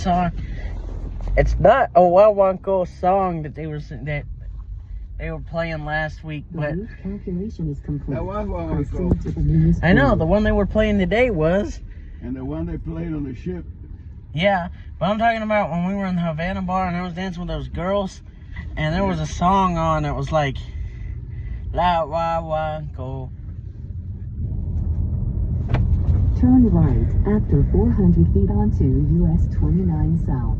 song. It's not a Wawanko song that they were playing last week, but calculation is complete. That was Wawanko. I know the one they were playing today was, And the one they played on the ship. yeah. But I'm talking about when we were in the Havana bar and I was dancing with those girls, and there was a song on that was like La Wawanko. Turn right after 400 feet onto US 29 South.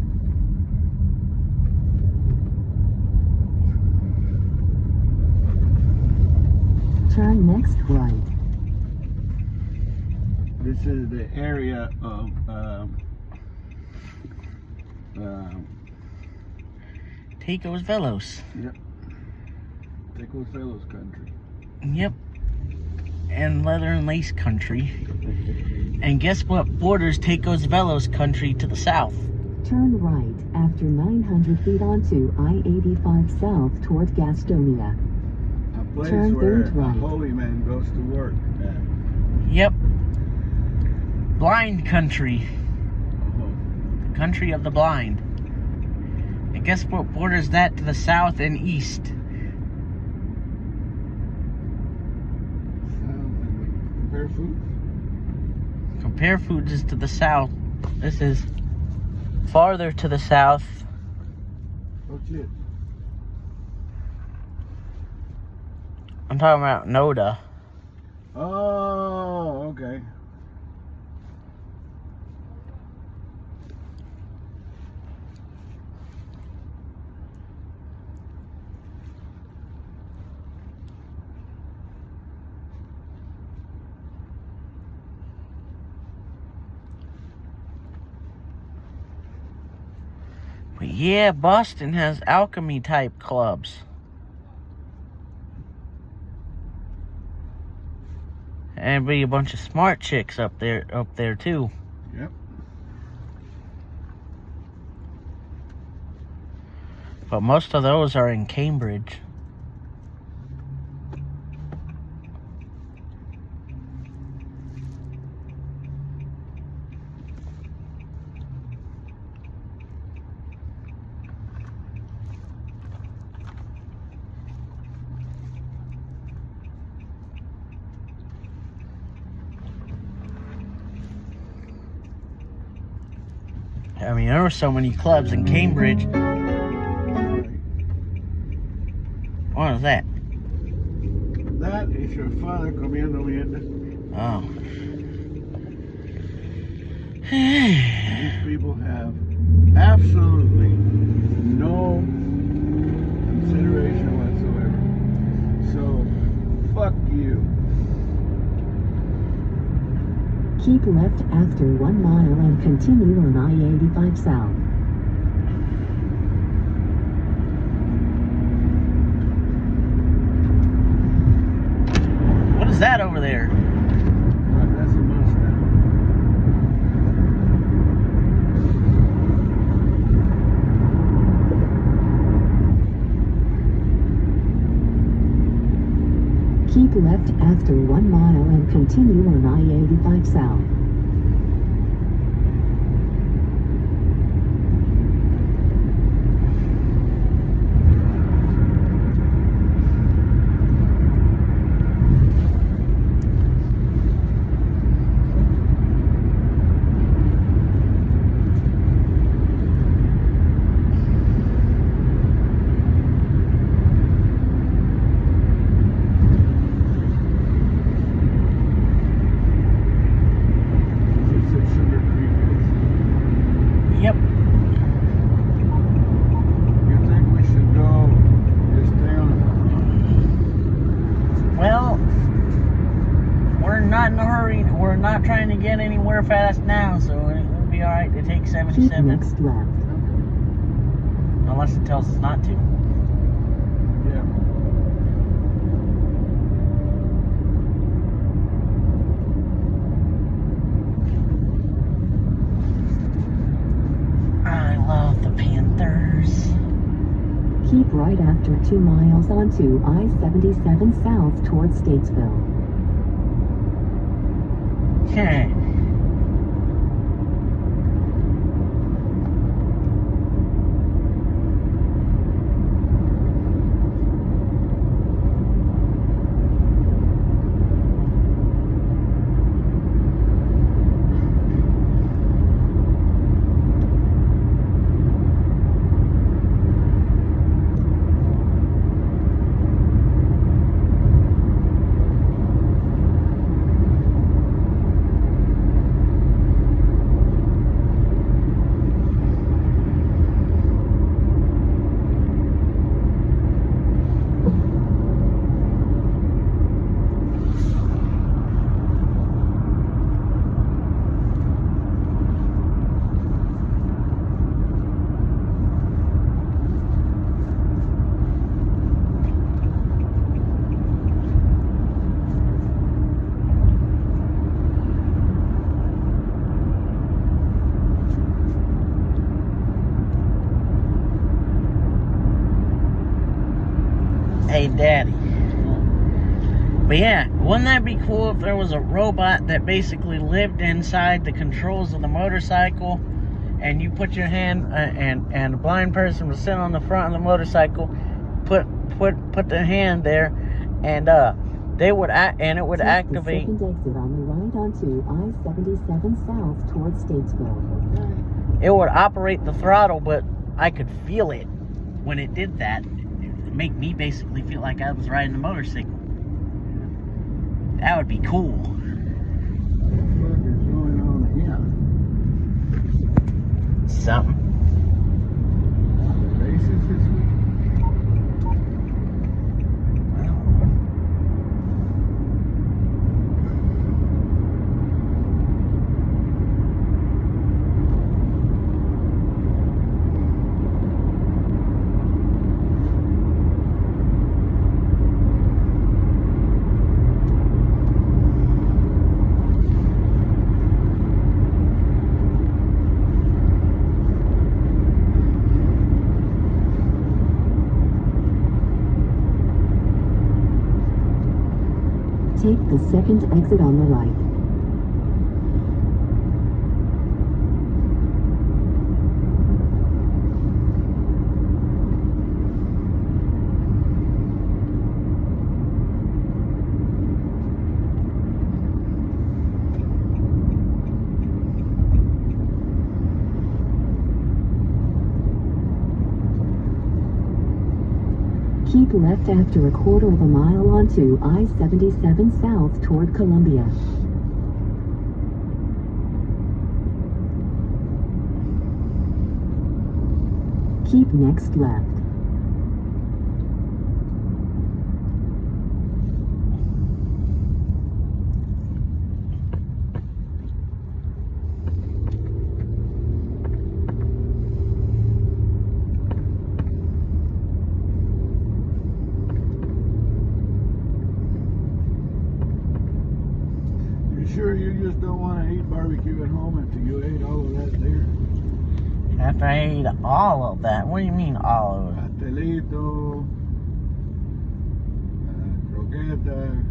Turn next right. This is the area of Ticos Velos. yep, Ticos Velos country. Yep. And leather and lace country. And guess what borders Ticos Velos country to the south? Turn right after 900 feet onto I-85 South toward Gastonia. A place Turn where third a right. holy man goes to work. Yep. Blind country. Uh-huh. Country of the blind. And guess what borders that to the south and east? Compare foods. Compare Foods is to the south. This is farther to the south. Oh shit. I'm talking about Noda. Oh, okay. But yeah, Boston has alchemy type clubs. And be a bunch of smart chicks up there too. Yep. But most of those are in Cambridge. I mean, there were so many clubs in Cambridge. What is that? That is your father comiendo mierda. Oh. These people have absolutely no consideration whatsoever. So, fuck you. Keep left after 1 mile and continue on I-85 South. What is that over there? That's a Mustang. Keep left after 1 mile and continue on I-85 South. Yep. You think we should go just stay on Well, we're not in a hurry. We're not trying to get anywhere fast now, so it'll be alright to take Keep 77. next left. Unless it tells us not to. Yeah. I love the Panthers. Keep right after 2 miles onto I-77 South toward Statesville. a daddy. But yeah, wouldn't that be cool if there was a robot that basically lived inside the controls of the motorcycle, and you put your hand and a blind person would sit on the front of the motorcycle, put the hand there, and they would and it would Take activate. the second exit on the right onto I-77 south towards Statesville. It would operate the throttle, but I could feel it when it did that. It make me basically feel like I was riding a motorcycle. That would be cool. What is going on here? Something. Races this week? Take the second exit on the right. Keep left after a quarter of a mile onto I-77 south toward Columbia. Keep next left. You sure you just don't want to eat barbecue at home after you ate all of that there? After I ate all of that. What do you mean all of it? Pastelito, croqueta.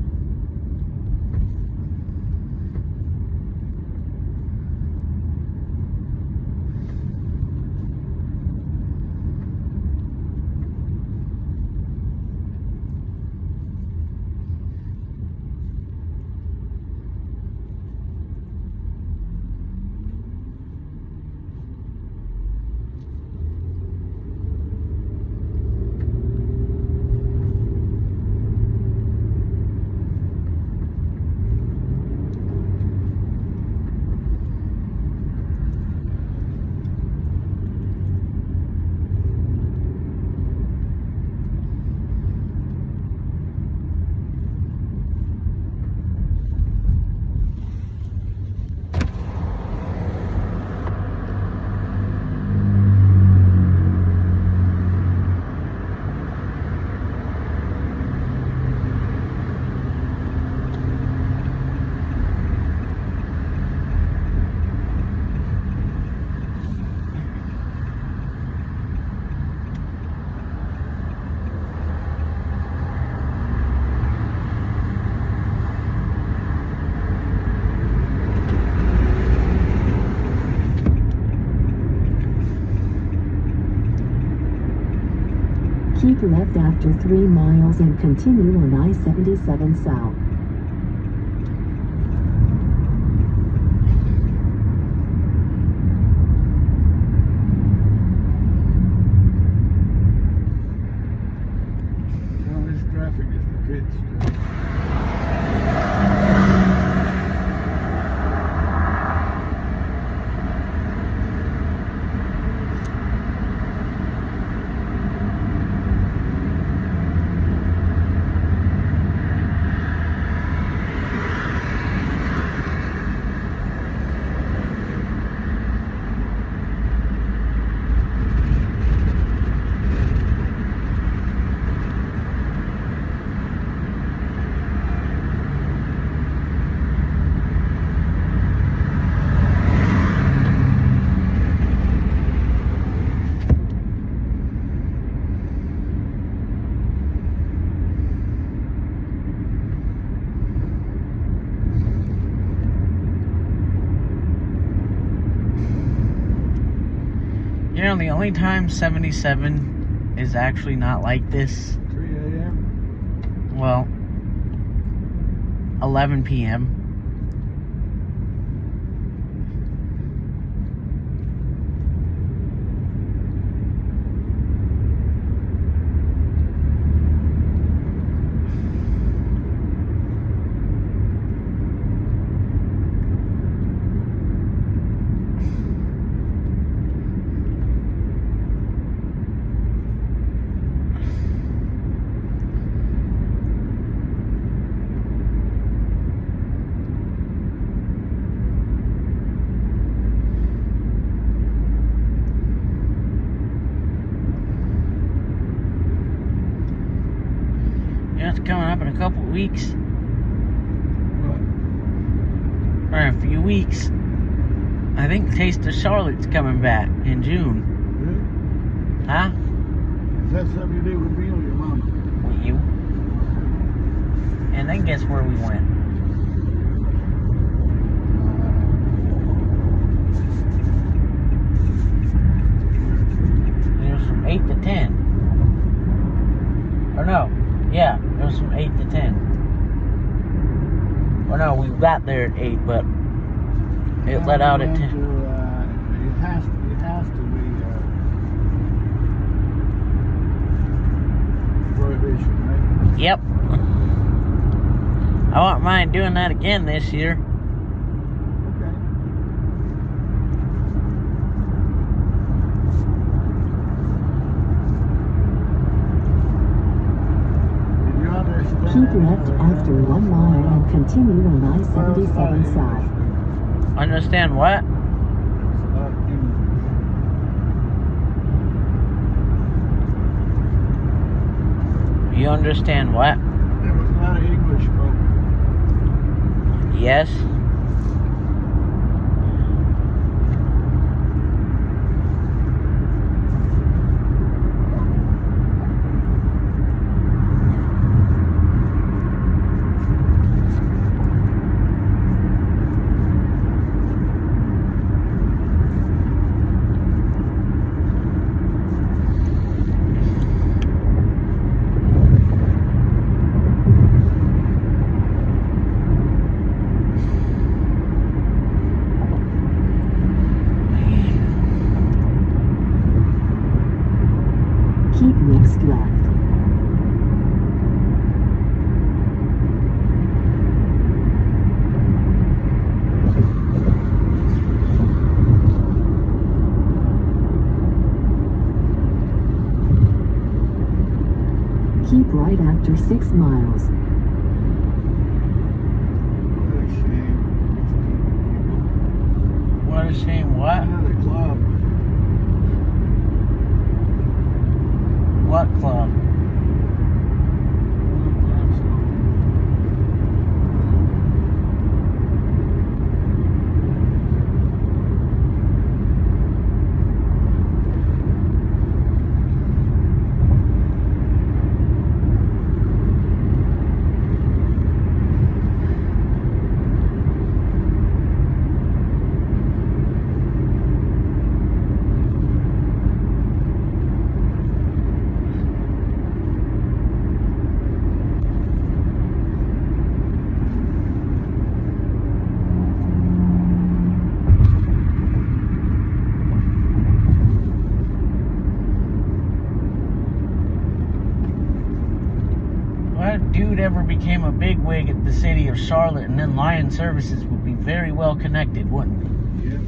Keep left after 3 miles and continue on I-77 south. Well, this traffic is the kids' stuff. You know, the only time 77 is actually not like this, 3 a.m. well, 11 p.m. Yeah, it's coming up in a couple weeks, What? or in a few weeks. I think Taste of Charlotte's coming back in June. Really? Huh? Is that something you do with me or your mama? With you. And then guess where we went? It was from 8 to 10. Or no, yeah, it was from 8 to 10. Or no, we got there at 8, but it let out at 10. It has to be prohibition, right? Yep. I won't mind doing that again this year. Okay. Did you understand? Keep left after 1 mile and continue on I-77 south. Understand what? You understand what? There was a lot of English spoken. Yes. Keep next left. Keep right after 6 miles. What a shame. What a shame. What? Another club. What club? What dude ever became a bigwig at the city of Charlotte, and then Lion Services would be very well connected, wouldn't it? Yeah.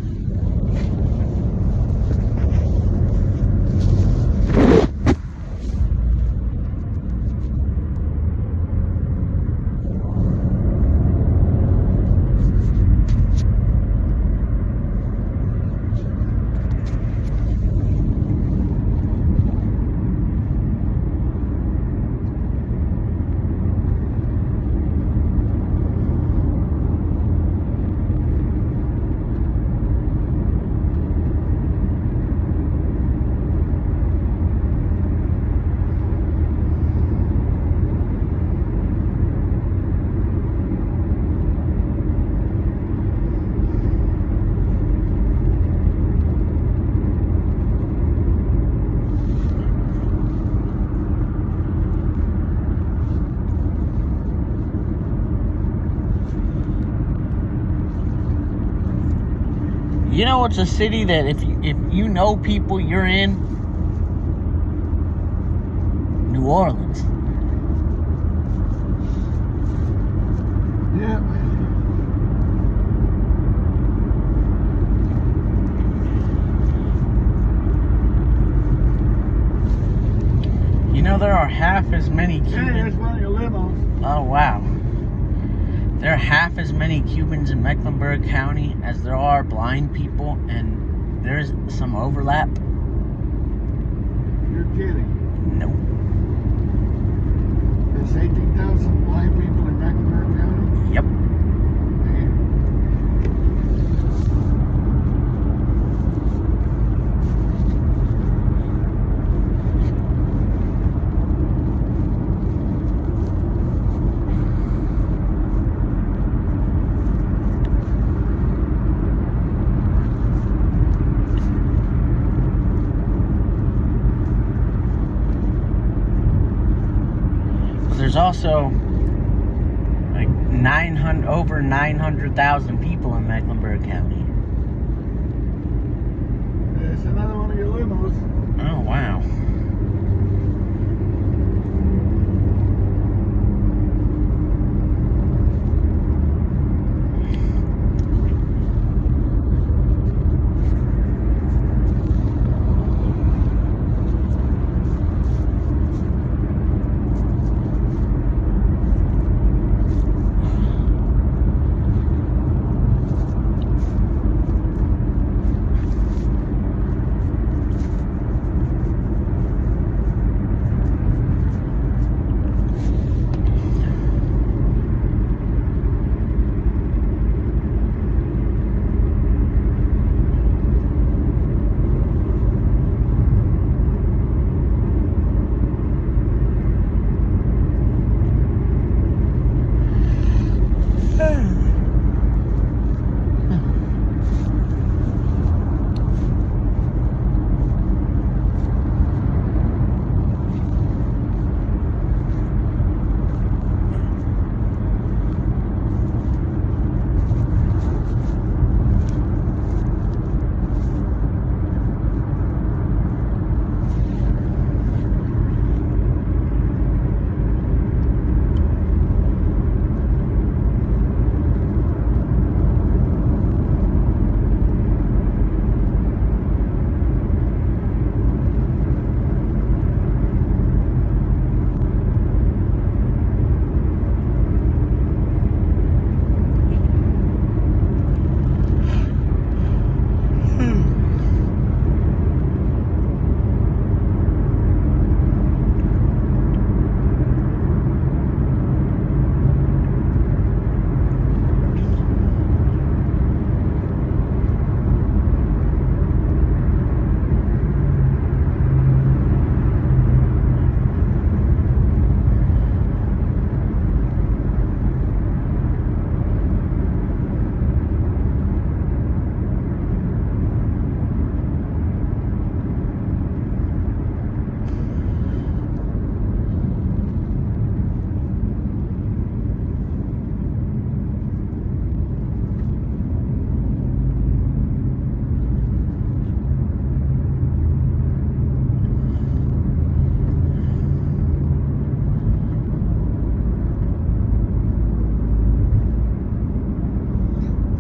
You know, it's a city that if you know people you're in, New Orleans. Yeah. You know, there are half as many Hey, Cubans. there's one of your limos. Oh, wow. There are half as many Cubans in Mecklenburg County as there are blind people, and there's some overlap. You're kidding. Nope. There's 18,000 blind people in Mecklenburg County? Yep. Man. There's also like over 900,000 people in Mecklenburg County. There's another one of your limos. Oh, wow.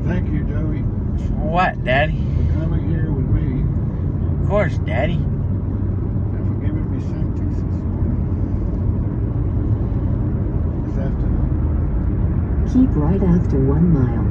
Thank you, Joey, For what, Daddy? for coming here with me Of course, Daddy. and for giving me Sanctus this afternoon. Keep right after 1 mile.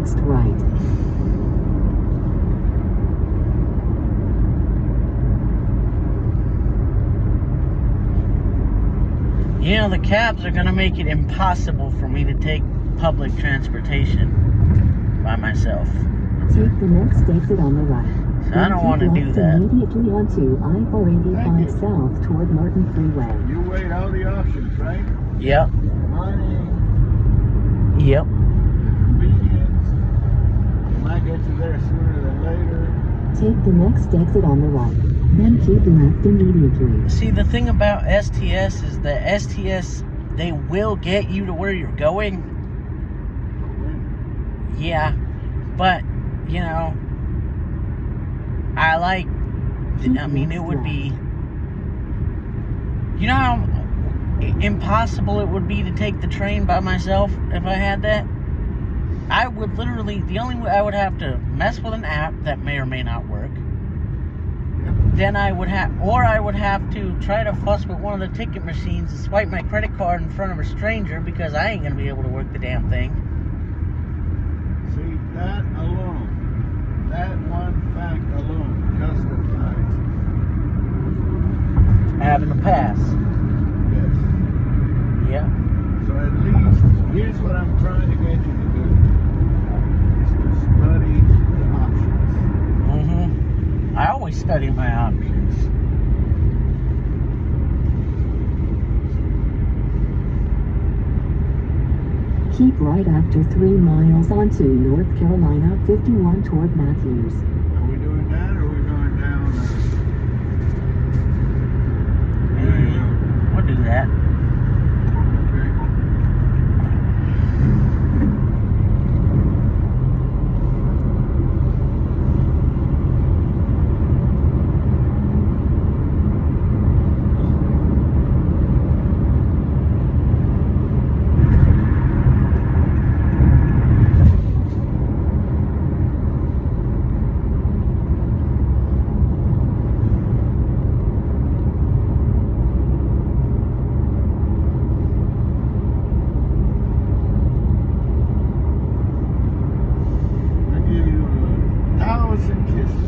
next right. You know, the cabs are going to make it impossible for me to take public transportation by myself. Take the next exit on the right. So I don't want to do that. Immediately onto I-485 south toward Martin Freeway. You weighed all the options, right? Yep. Money, Yep. convenience. You might get you there sooner than later. Take the next exit on the right. Then keep left immediately. See, the thing about STS is that STS, they will get you to where you're going. Yeah. But, you know, I mean, it would be, you know how impossible it would be to take the train by myself if I had that? I would literally, the only way I would have to mess with an app that may or may not work. Then I would have to try to fuss with one of the ticket machines and swipe my credit card in front of a stranger because I ain't going to be able to work the damn thing. See, that alone, that one fact alone justifies Having a pass. yes. Yeah. So at least, here's what I'm trying to get you to do. Is to study the options. Mm-hmm. I always study my options. Keep right after 3 miles onto North Carolina 51 toward Matthews. Are we doing that or are we going down? We'll do that. Okay. I'll give you 1,000 kisses.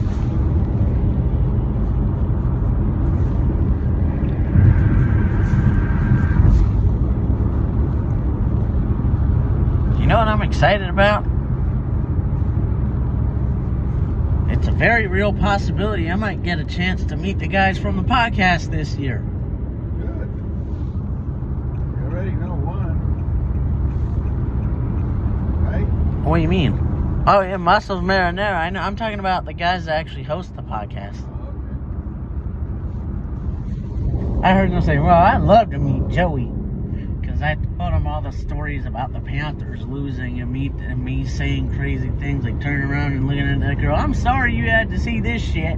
You know what I'm excited about? It's a very real possibility I might get a chance to meet the guys from the podcast this year. Good. You already know one. Right? What do you mean? Oh, yeah, Muscles Marinara. I know. I'm talking about the guys that actually host the podcast. Oh, okay. I heard them say, well, I'd love to meet Joey. Because I told him all the stories about the Panthers losing and me saying crazy things like turning around and looking at that girl. I'm sorry you had to see this shit.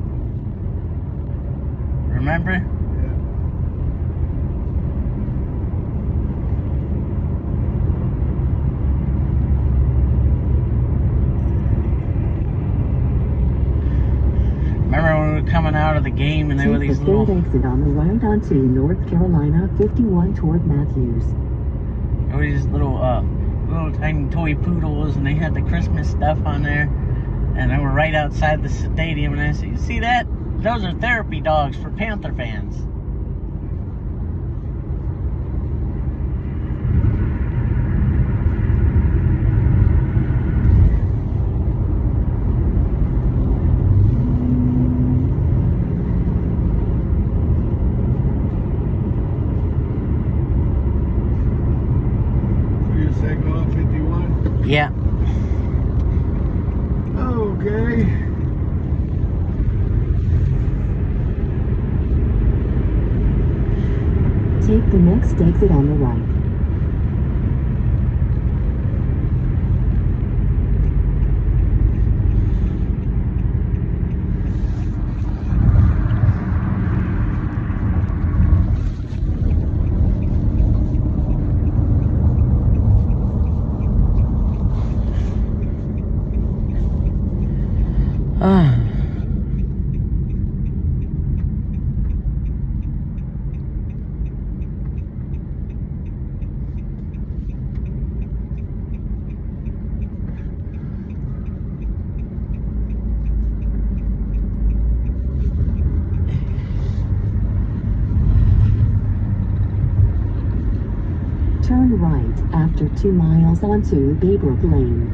Remember? Yeah. Remember when we were coming out of the game and there were Take these the little... third exit on the right onto North Carolina 51 toward Matthews. There were these little tiny toy poodles, and they had the Christmas stuff on there, and they were right outside the stadium. And I said, "You see that? Those are therapy dogs for Panther fans." So you say go on 51? Yeah. Okay. Take the next exit on the right. after 2 miles onto Baybrook Lane.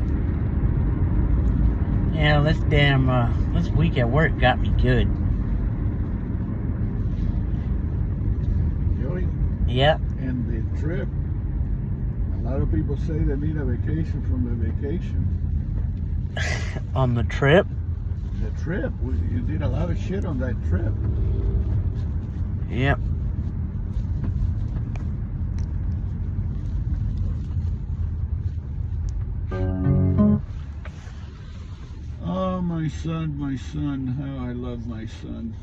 Yeah, this week at work got me good. Joey, Yep. and the trip, a lot of people say they need a vacation from the vacation. On the trip. The trip, you did a lot of shit on that trip. Yep. Oh, my son, how I love my son.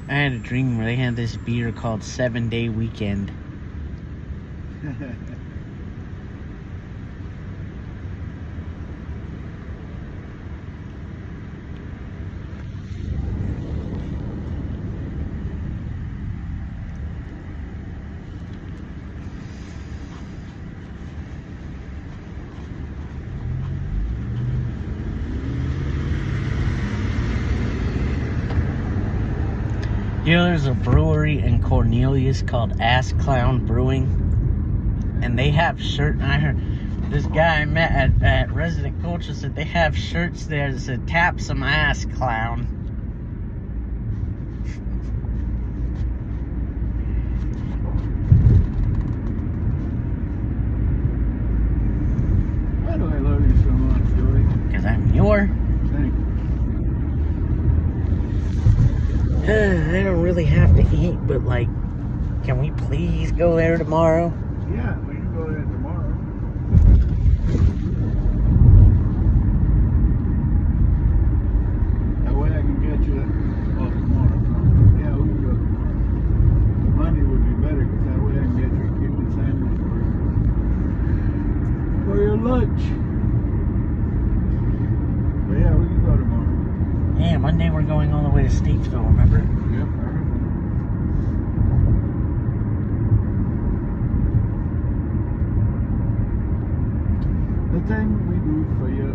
I had a dream where they had this beer called 7 Day Weekend. You know, there's a brewery in Cornelius called Ass Clown Brewing, and they have shirts. I heard this guy I met at Resident Culture said they have shirts there that said "Tap some ass, clown." Why do I love you so much, Joey? Because I'm your. Thank you. I don't really have to eat, but like, can we please go there tomorrow? Yeah, we can go there tomorrow. That way I can get you that. Oh, tomorrow. Yeah, we can go tomorrow. Monday would be better because that way I can get you a chicken sandwich for your lunch. But yeah, we can go tomorrow. Yeah, Monday we're going all the way to Statesville, remember? Yep, I remember. The thing we do for you.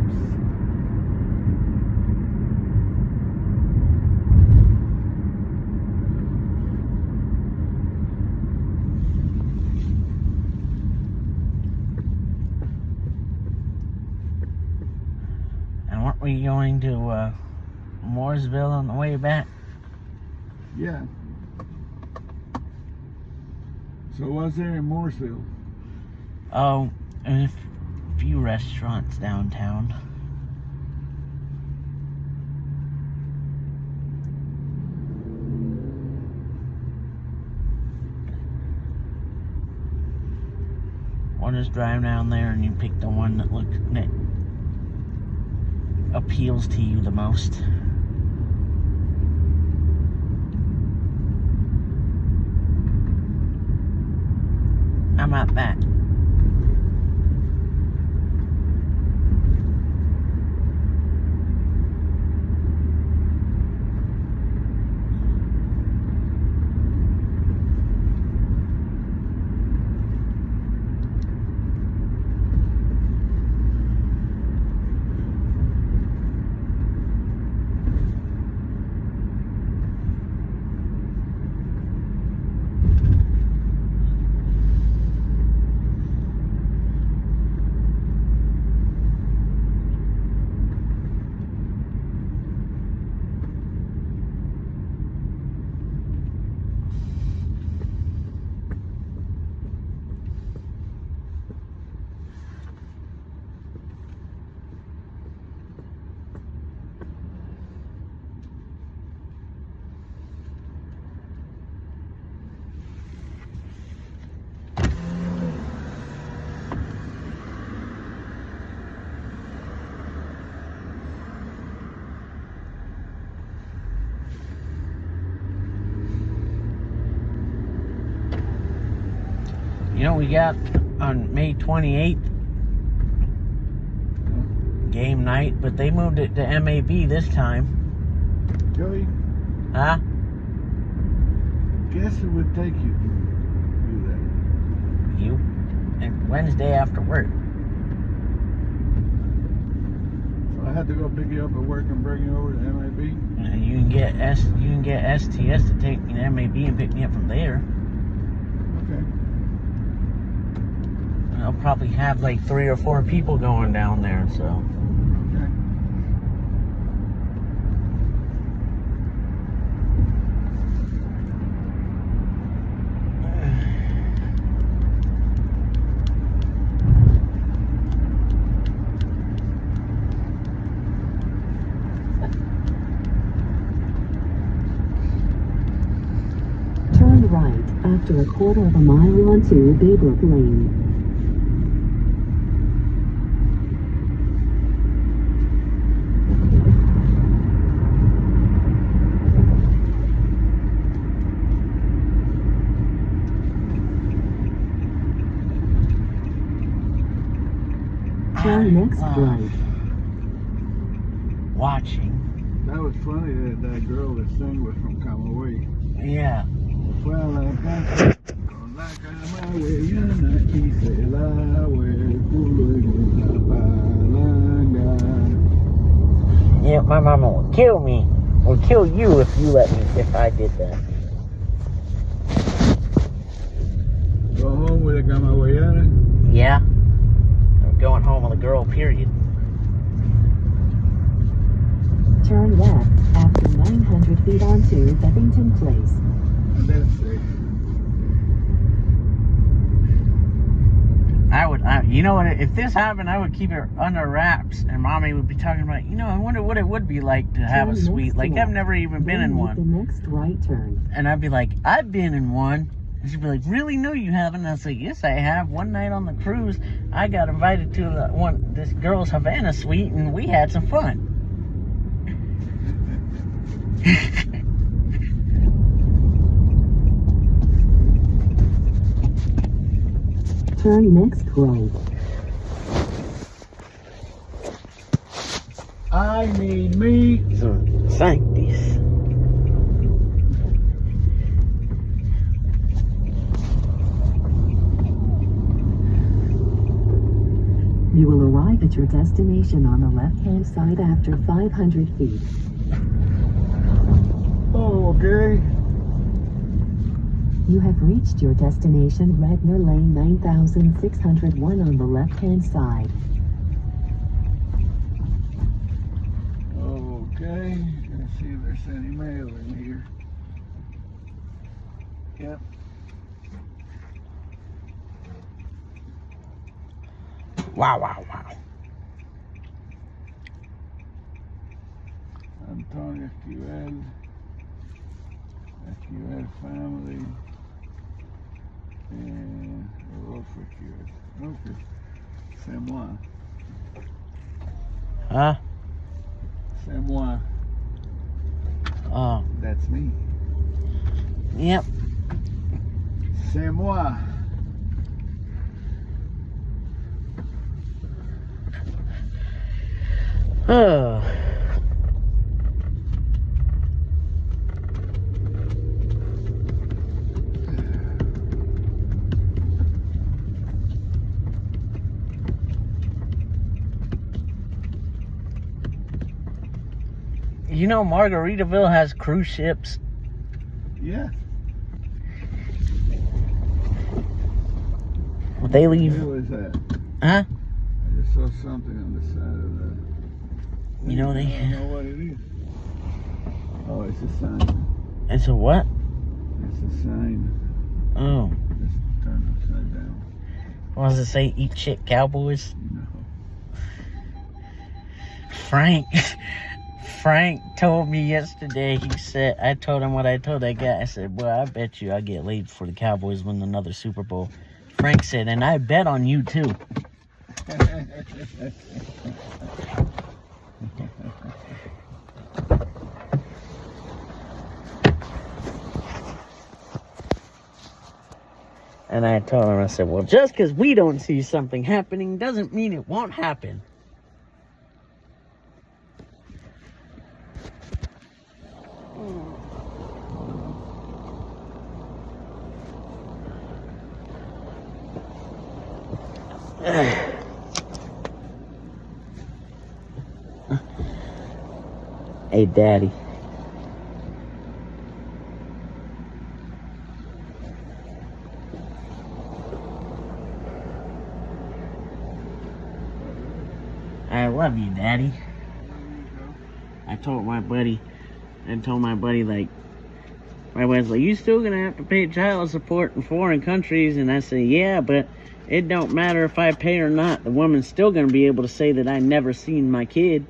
And weren't we going to Mooresville on the way back? Yeah. So what's there in Mooresville? Oh, and a few restaurants downtown. We'll just drive down there and you pick the one that appeals to you the most. How about that? You know, we got on May 28th game night, but they moved it to MAB this time. Joey, Huh? guess who would take you to do that? You? And Wednesday after work. I had to go pick you up at work and bring you over to MAB. And you can get STS to take me to MAB and pick me up from there. Okay. And I'll probably have like 3 or 4 people going down there, so. Okay. Turn right after a quarter of a mile onto Baybrook Lane. Turn next right. Watching. That was funny that girl that sang was from Camagüey. Yeah. Fue a la casa con la camagüeyana y se la hueculo en la palanga. Yeah, my mama will kill me. Or kill you if you let me, if I did that. Go home with a camagüeyana. Yeah. I'm going home with a girl, period. Turn left after 900 feet onto Bevington Place. That's it. You know what, if this happened, I would keep it under wraps, and Mommy would be talking about, I wonder what it would be like to have a Turn suite. next Like, left. I've never even been Then in make one. the next right turn. And I'd be like, I've been in one. And she'd be like, really? No, you haven't. And I was like, yes, I have. One night on the cruise, I got invited to this girl's Havana suite, and we had some fun. Turn next right. I need me. Some sancties. You will arrive at your destination on the left-hand side after 500 feet. Oh, okay. You have reached your destination, Redner Lane 9601 on the left-hand side. Okay. Let's see if there's any mail in here. Yep. Wow, wow, wow. Antonio Esquivel family, and Rodolfo Esquivel. Okay. C'est moi. Huh? C'est moi. Oh, That's me. yep. C'est moi. Oh. You know, Margaritaville has cruise ships. Yeah. They leave. Where was that? Huh? I just saw something on the side of the. You know, I don't know what it is. Oh, it's a sign. It's a what? It's a sign. Oh. Just turned upside down. What does it say? Eat shit, cowboys? No. Frank told me yesterday, he said, I told him what I told that guy. I said, boy, I bet you I get laid before the Cowboys win another Super Bowl. Frank said, and I bet on you too. And I told him, I said, well, just because we don't see something happening doesn't mean it won't happen. Hey, Daddy. I love you, Daddy. I told my buddy, like, my buddy's like, you still gonna have to pay child support in foreign countries? And I said, yeah, but it don't matter if I pay or not. The woman's still gonna be able to say that I never seen my kid.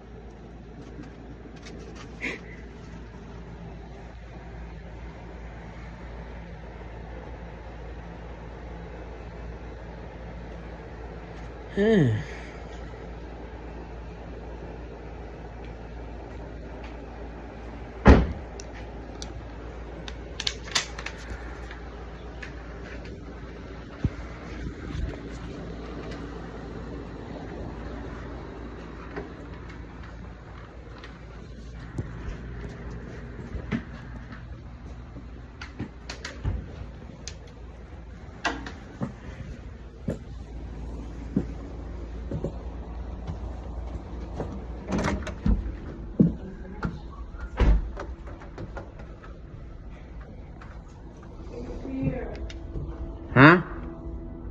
Huh?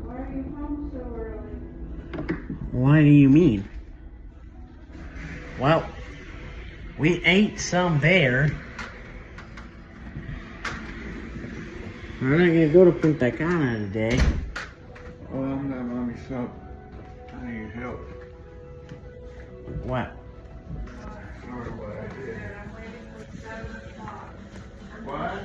Why are you home so early? What do you mean? Well, we ate some there. We're not gonna go to Punta Cana today. Well, I'm not mommy something. I need help. What? Sorry what I did. I'm waiting for 7 o'clock. What?